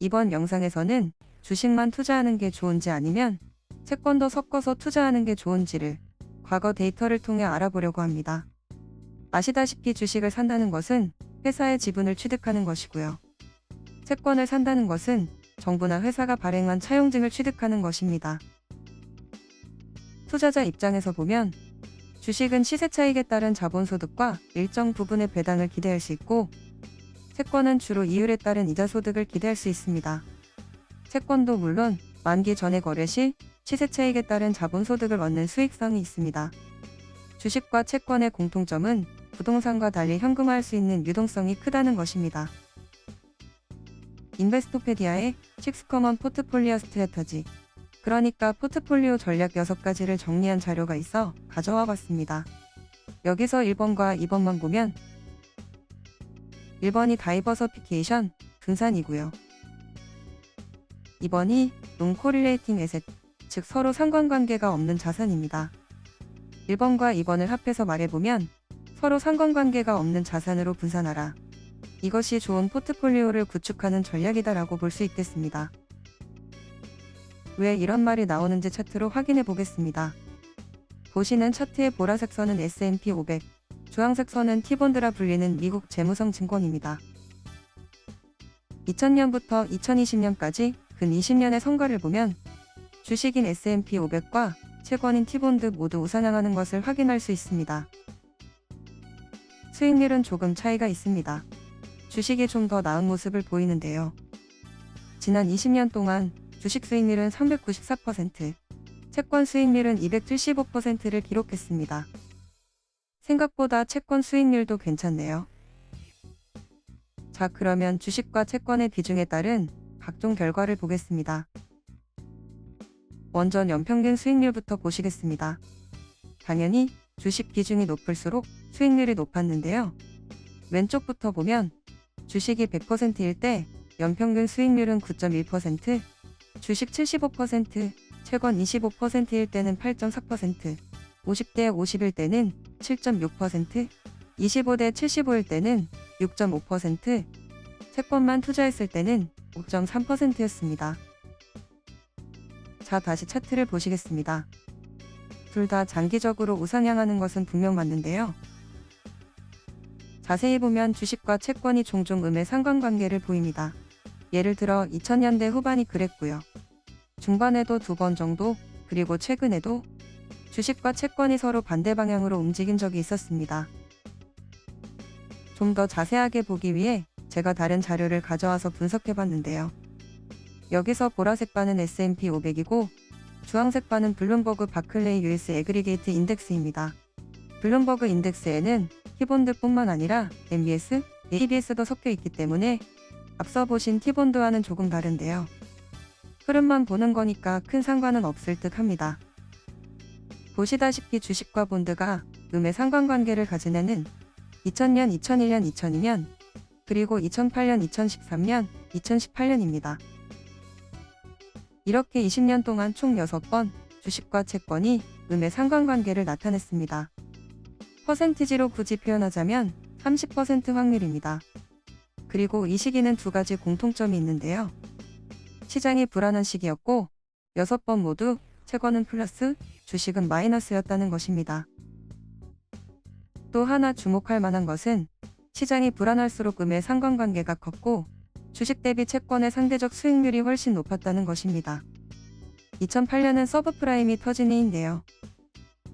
이번 영상에서는 주식만 투자하는 게 좋은지 아니면 채권도 섞어서 투자하는 게 좋은지를 과거 데이터를 통해 알아보려고 합니다. 아시다시피 주식을 산다는 것은 회사의 지분을 취득하는 것이고요. 채권을 산다는 것은 정부나 회사가 발행한 차용증을 취득하는 것입니다. 투자자 입장에서 보면 주식은 시세 차익에 따른 자본소득과 일정 부분의 배당을 기대할 수 있고, 채권은 주로 이율에 따른 이자 소득을 기대할 수 있습니다. 채권도 물론 만기 전에 거래 시 시세 차익에 따른 자본소득을 얻는 수익성이 있습니다. 주식과 채권의 공통점은 부동산과 달리 현금화할 수 있는 유동성이 크다는 것입니다. 인베스토페디아의 6 Common Portfolio Strategy, 그러니까 포트폴리오 전략 6가지를 정리한 자료가 있어 가져와 봤습니다. 여기서 1번과 2번만 보면 1번이 다이버서피케이션, 분산이고요. 2번이 Non-Correlating Asset, 즉 서로 상관관계가 없는 자산입니다. 1번과 2번을 합해서 말해보면 서로 상관관계가 없는 자산으로 분산하라. 이것이 좋은 포트폴리오를 구축하는 전략이다라고 볼 수 있겠습니다. 왜 이런 말이 나오는지 차트로 확인해 보겠습니다. 보시는 차트의 보라색 선은 S&P 500, 주황색 선은 T본드라 불리는 미국 재무성 증권입니다. 2000년부터 2020년까지 근 20년의 성과를 보면 주식인 S&P 500과 채권인 T본드 모두 우상향하는 것을 확인할 수 있습니다. 수익률은 조금 차이가 있습니다. 주식이 좀 더 나은 모습을 보이는데요. 지난 20년 동안 주식 수익률은 394%, 채권 수익률은 275%를 기록했습니다. 생각보다 채권 수익률도 괜찮네요. 자, 그러면 주식과 채권의 비중에 따른 각종 결과를 보겠습니다. 먼저 연평균 수익률부터 보시겠습니다. 당연히 주식 비중이 높을수록 수익률이 높았는데요. 왼쪽부터 보면 주식이 100%일 때 연평균 수익률은 9.1%, 주식 75%, 채권 25%일 때는 8.4%, 50대 50일 때는 7.6%, 25대 75일 때는 6.5%, 채권만 투자했을 때는 5.3%였습니다. 자, 다시 차트를 보시겠습니다. 둘 다 장기적으로 우상향하는 것은 분명 맞는데요. 자세히 보면 주식과 채권이 종종 음의 상관관계를 보입니다. 예를 들어 2000년대 후반이 그랬고요. 중반에도 2번 정도, 그리고 최근에도 주식과 채권이 서로 반대 방향으로 움직인 적이 있었습니다. 좀 더 자세하게 보기 위해 제가 다른 자료를 가져와서 분석해 봤는데요. 여기서 보라색 바는 S&P 500이고 주황색 바는 블룸버그 바클레이 US 애그리게이트 인덱스입니다. 블룸버그 인덱스에는 T본드뿐만 아니라 MBS, ABS도 섞여 있기 때문에 앞서 보신 T본드와는 조금 다른데요. 흐름만 보는 거니까 큰 상관은 없을 듯 합니다. 보시다시피 주식과 본드가 음의 상관관계를 가진 해는 2000년, 2001년, 2002년, 그리고 2008년, 2013년, 2018년입니다. 이렇게 20년 동안 총 6번 주식과 채권이 음의 상관관계를 나타냈습니다. 퍼센티지로 굳이 표현하자면 30% 확률입니다. 그리고 이 시기는 2가지 공통점이 있는데요. 시장이 불안한 시기였고 6번 모두 채권은 플러스, 주식은 마이너스였다는 것입니다. 또 하나 주목할 만한 것은 시장이 불안할수록 음의 상관관계가 컸고 주식 대비 채권의 상대적 수익률이 훨씬 높았다는 것입니다. 2008년은 서브프라임이 터진 해인데요.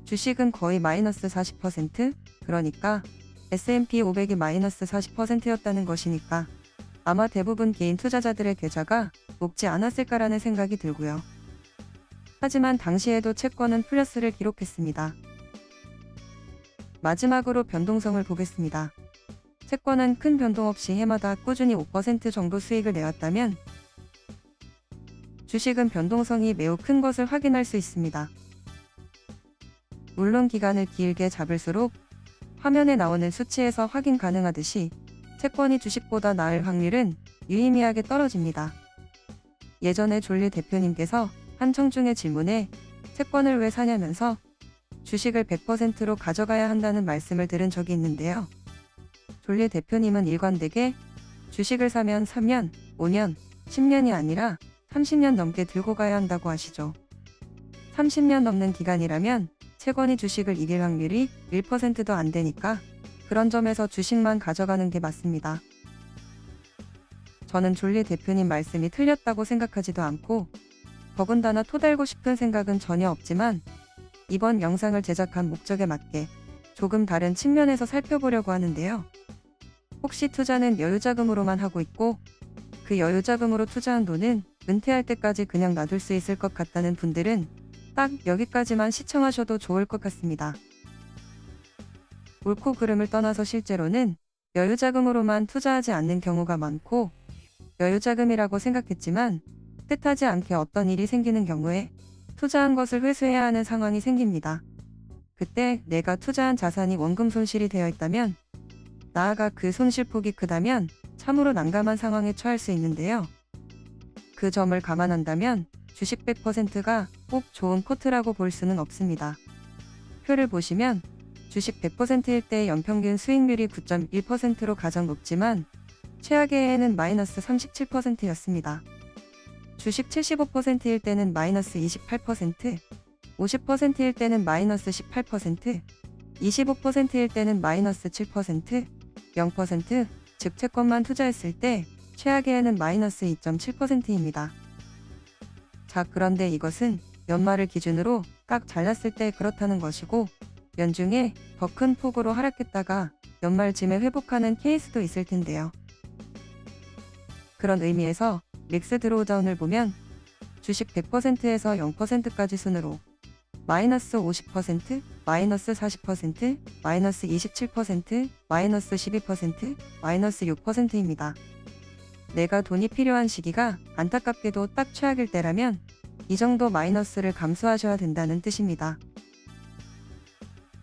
주식은 거의 마이너스 40%, 그러니까 S&P 500이 마이너스 40%였다는 것이니까 아마 대부분 개인 투자자들의 계좌가 녹지 않았을까라는 생각이 들고요. 하지만 당시에도 채권은 플러스를 기록했습니다. 마지막으로 변동성을 보겠습니다. 채권은 큰 변동 없이 해마다 꾸준히 5% 정도 수익을 내왔다면 주식은 변동성이 매우 큰 것을 확인할 수 있습니다. 물론 기간을 길게 잡을수록 화면에 나오는 수치에서 확인 가능하듯이 채권이 주식보다 나을 확률은 유의미하게 떨어집니다. 예전에 졸리 대표님께서 한 청중의 질문에 채권을 왜 사냐면서 주식을 100%로 가져가야 한다는 말씀을 들은 적이 있는데요. 졸리 대표님은 일관되게 주식을 사면 3년, 5년, 10년이 아니라 30년 넘게 들고 가야 한다고 하시죠. 30년 넘는 기간이라면 채권이 주식을 이길 확률이 1%도 안 되니까 그런 점에서 주식만 가져가는 게 맞습니다. 저는 졸리 대표님 말씀이 틀렸다고 생각하지도 않고 더군다나 토달고 싶은 생각은 전혀 없지만 이번 영상을 제작한 목적에 맞게 조금 다른 측면에서 살펴보려고 하는데요. 혹시 투자는 여유자금으로만 하고 있고 그 여유자금으로 투자한 돈은 은퇴할 때까지 그냥 놔둘 수 있을 것 같다는 분들은 딱 여기까지만 시청하셔도 좋을 것 같습니다. 옳고 그름을 떠나서 실제로는 여유자금으로만 투자하지 않는 경우가 많고 여유자금이라고 생각했지만 뜻하지 않게 어떤 일이 생기는 경우에 투자한 것을 회수해야 하는 상황이 생깁니다. 그때 내가 투자한 자산이 원금 손실이 되어 있다면 나아가 그 손실폭이 크다면 참으로 난감한 상황에 처할 수 있는데요. 그 점을 감안한다면 주식 100%가 꼭 좋은 코트라고 볼 수는 없습니다. 표를 보시면 주식 100%일 때 연평균 수익률이 9.1%로 가장 높지만 최악의 해에는 마이너스 37%였습니다. 주식 75%일 때는 마이너스 28%, 50%일 때는 마이너스 18%, 25%일 때는 마이너스 7%, 0%, 즉 채권만 투자했을 때 최악의 해는 마이너스 2.7%입니다. 자, 그런데 이것은 연말을 기준으로 딱 잘랐을 때 그렇다는 것이고 연중에 더 큰 폭으로 하락했다가 연말쯤에 회복하는 케이스도 있을 텐데요. 그런 의미에서 릭스 드로우다운을 보면 주식 100%에서 0%까지 순으로 마이너스 50%, 마이너스 40%, 마이너스 27%, 마이너스 12%, 마이너스 6%입니다. 내가 돈이 필요한 시기가 안타깝게도 딱 최악일 때라면 이 정도 마이너스를 감수하셔야 된다는 뜻입니다.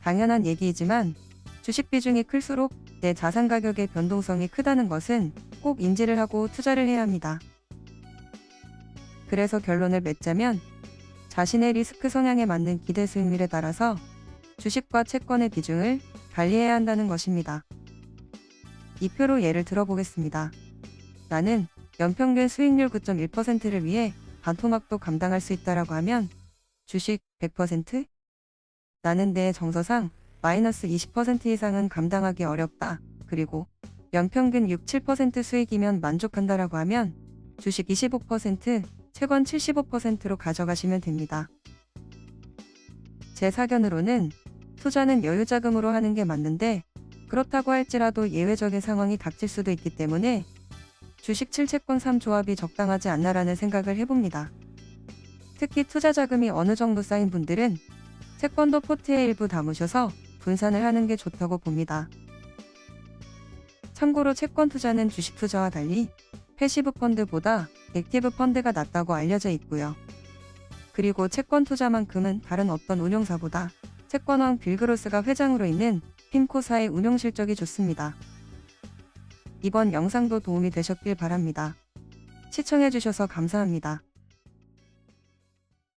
당연한 얘기이지만 주식 비중이 클수록 내 자산 가격의 변동성이 크다는 것은 꼭 인지를 하고 투자를 해야 합니다. 그래서 결론을 맺자면 자신의 리스크 성향에 맞는 기대 수익률에 따라서 주식과 채권의 비중을 관리해야 한다는 것입니다. 이 표로 예를 들어보겠습니다. 나는 연평균 수익률 9.1%를 위해 반토막도 감당할 수 있다라고 하면 주식 100%? 나는 내 정서상 마이너스 20% 이상은 감당하기 어렵다. 그리고 연평균 6, 7% 수익이면 만족한다라고 하면 주식 25%, 채권 75%로 가져가시면 됩니다. 제 사견으로는 투자는 여유자금으로 하는 게 맞는데 그렇다고 할지라도 예외적인 상황이 닥칠 수도 있기 때문에 주식 7채권 3조합이 적당하지 않나라는 생각을 해봅니다. 특히 투자자금이 어느 정도 쌓인 분들은 채권도 포트에 일부 담으셔서 분산을 하는 게 좋다고 봅니다. 참고로 채권 투자는 주식 투자와 달리 패시브 펀드보다 액티브 펀드가 낫다고 알려져 있고요. 그리고 채권 투자만큼은 다른 어떤 운용사보다 채권왕 빌 그로스가 회장으로 있는 핀코사의 운용 실적이 좋습니다. 이번 영상도 도움이 되셨길 바랍니다. 시청해주셔서 감사합니다.